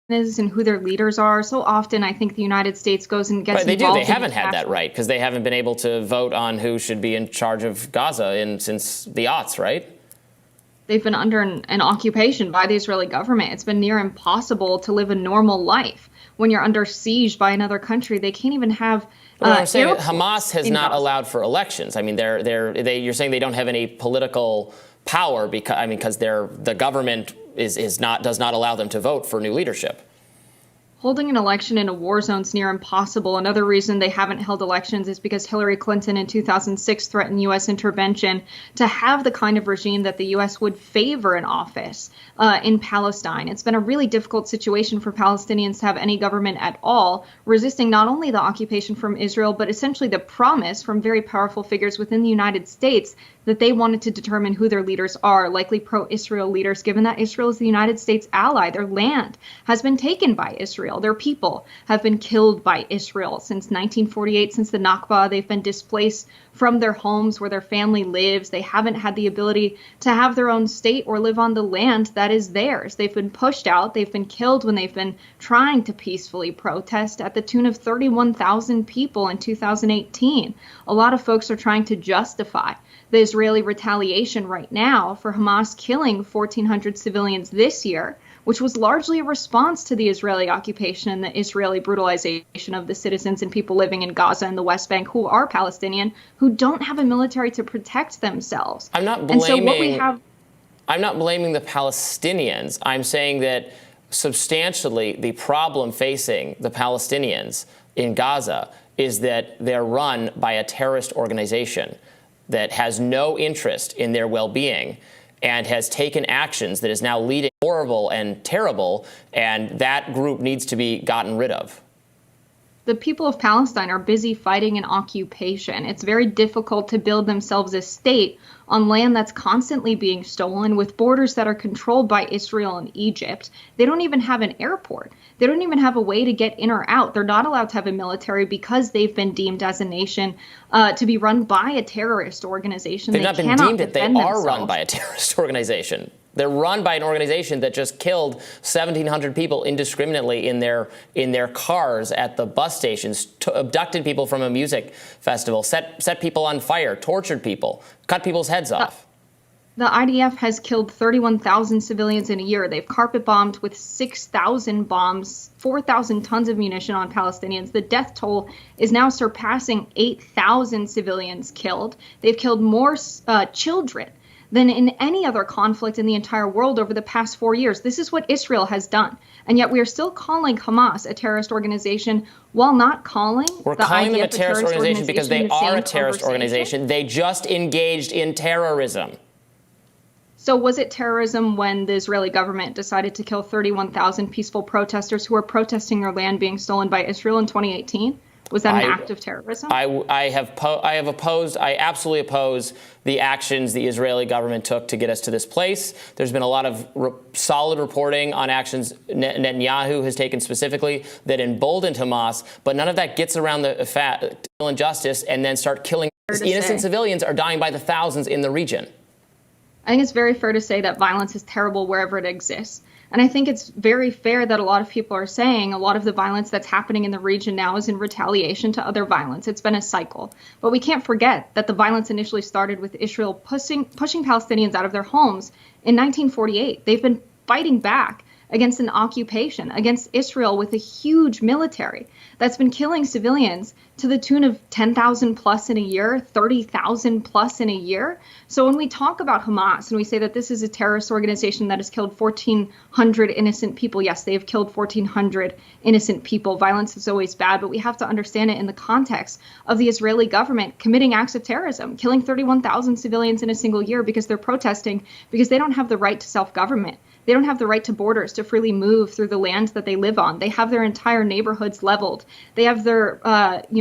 is and who their leaders are. So often I think the United States goes and gets Right, they do. involved They in haven't had that right because they haven't been able to vote on who should be in charge of Gaza since the aughts, right? They've been under an occupation by the Israeli government. It's been near impossible to live a normal life when you're under siege by another country. They can't even have But what I'm saying, airports Hamas has in not Gaza. allowed for elections. I mean, you're saying they don't have any political power because the government does not allow them to vote for new leadership. Holding an election in a war zone is near impossible. Another reason they haven't held elections is because Hillary Clinton in 2006 threatened U.S. intervention to have the kind of regime that the U.S. would favor in office in Palestine. It's been a really difficult situation for Palestinians to have any government at all, resisting not only the occupation from Israel, but essentially the promise from very powerful figures within the United States that they wanted to determine who their leaders are, likely pro-Israel leaders, given that Israel is the United States ally. Their land has been taken by Israel. Their people have been killed by Israel since 1948, since the Nakba. They've been displaced from their homes where their family lives. They haven't had the ability to have their own state or live on the land that is theirs. They've been pushed out. They've been killed when they've been trying to peacefully protest at the tune of 31,000 people in 2018. A lot of folks are trying to justify the Israeli retaliation right now for Hamas killing 1,400 civilians this year, which was largely a response to the Israeli occupation and the Israeli brutalization of the citizens and people living in Gaza and the West Bank who are Palestinian, who don't have a military to protect themselves. I'm not blaming the Palestinians. I'm saying that substantially the problem facing the Palestinians in Gaza is that they're run by a terrorist organization that has no interest in their well-being and has taken actions that is now leading horrible and terrible, and that group needs to be gotten rid of. The people of Palestine are busy fighting an occupation. It's very difficult to build themselves a state on land that's constantly being stolen with borders that are controlled by Israel and Egypt. They don't even have an airport. They don't even have a way to get in or out. They're not allowed to have a military because they've been deemed as a nation to be run by a terrorist organization. They've not been deemed it. They are run by a terrorist organization. They're run by an organization that just killed 1,700 people indiscriminately in their cars at the bus stations, abducted people from a music festival, set people on fire, tortured people, cut people's heads off. The IDF has killed 31,000 civilians in a year. They've carpet bombed with 6,000 bombs, 4,000 tons of munition on Palestinians. The death toll is now surpassing 8,000 civilians killed. They've killed more children than in any other conflict in the entire world over the past 4 years. This is what Israel has done. And yet we are still calling Hamas a terrorist organization while not calling We're the calling IDF them a terrorist organization because they in the are same a terrorist organization. They just engaged in terrorism. So was it terrorism when the Israeli government decided to kill 31,000 peaceful protesters who were protesting their land being stolen by Israel in 2018? Was that an act of terrorism? I absolutely oppose the actions the Israeli government took to get us to this place. There's been a lot of solid reporting on actions Netanyahu has taken specifically that emboldened Hamas, but none of that gets around the injustice and then start killing innocent civilians are dying by the thousands in the region. I think it's very fair to say that violence is terrible wherever it exists. And I think it's very fair that a lot of people are saying a lot of the violence that's happening in the region now is in retaliation to other violence. It's been a cycle. But we can't forget that the violence initially started with Israel pushing Palestinians out of their homes in 1948. They've been fighting back against an occupation, against Israel with a huge military that's been killing civilians to the tune of 10,000 plus in a year, 30,000 plus in a year. So when we talk about Hamas and we say that this is a terrorist organization that has killed 1,400 innocent people, yes, they have killed 1,400 innocent people. Violence is always bad, but we have to understand it in the context of the Israeli government committing acts of terrorism, killing 31,000 civilians in a single year because they're protesting, because they don't have the right to self-government. They don't have the right to borders to freely move through the land that they live on. They have their entire neighborhoods leveled. They have their,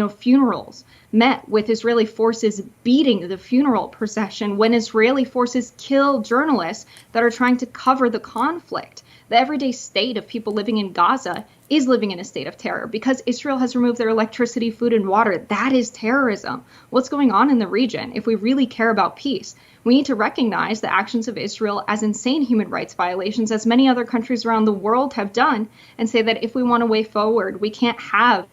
funerals met with Israeli forces beating the funeral procession when Israeli forces kill journalists that are trying to cover the conflict. The everyday state of people living in Gaza is living in a state of terror because Israel has removed their electricity, food, and water. That is terrorism. What's going on in the region? If we really care about peace, we need to recognize the actions of Israel as insane human rights violations, as many other countries around the world have done, and say that if we want a way forward, we can't have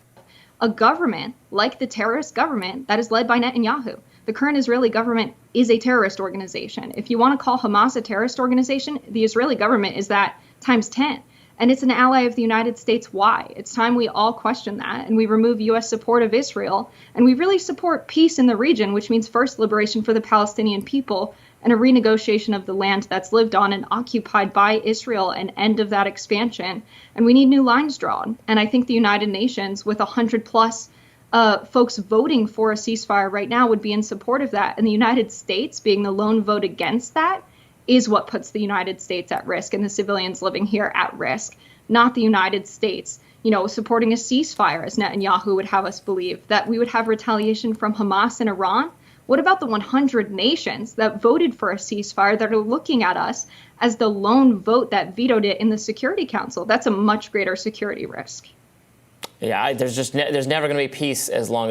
a government like the terrorist government that is led by Netanyahu. The current Israeli government is a terrorist organization. If you want to call Hamas a terrorist organization, the Israeli government is that times 10. And it's an ally of the United States. Why? It's time we all question that and we remove U.S. support of Israel. And we really support peace in the region, which means first liberation for the Palestinian people and a renegotiation of the land that's lived on and occupied by Israel, an end of that expansion. And we need new lines drawn. And I think the United Nations, with 100 plus folks voting for a ceasefire right now, would be in support of that. And the United States being the lone vote against that is what puts the United States at risk and the civilians living here at risk, not the United States, supporting a ceasefire, as Netanyahu would have us believe, that we would have retaliation from Hamas and Iran. What about the 100 nations that voted for a ceasefire that are looking at us as the lone vote that vetoed it in the Security Council? That's a much greater security risk. Yeah, there's never going to be peace as long as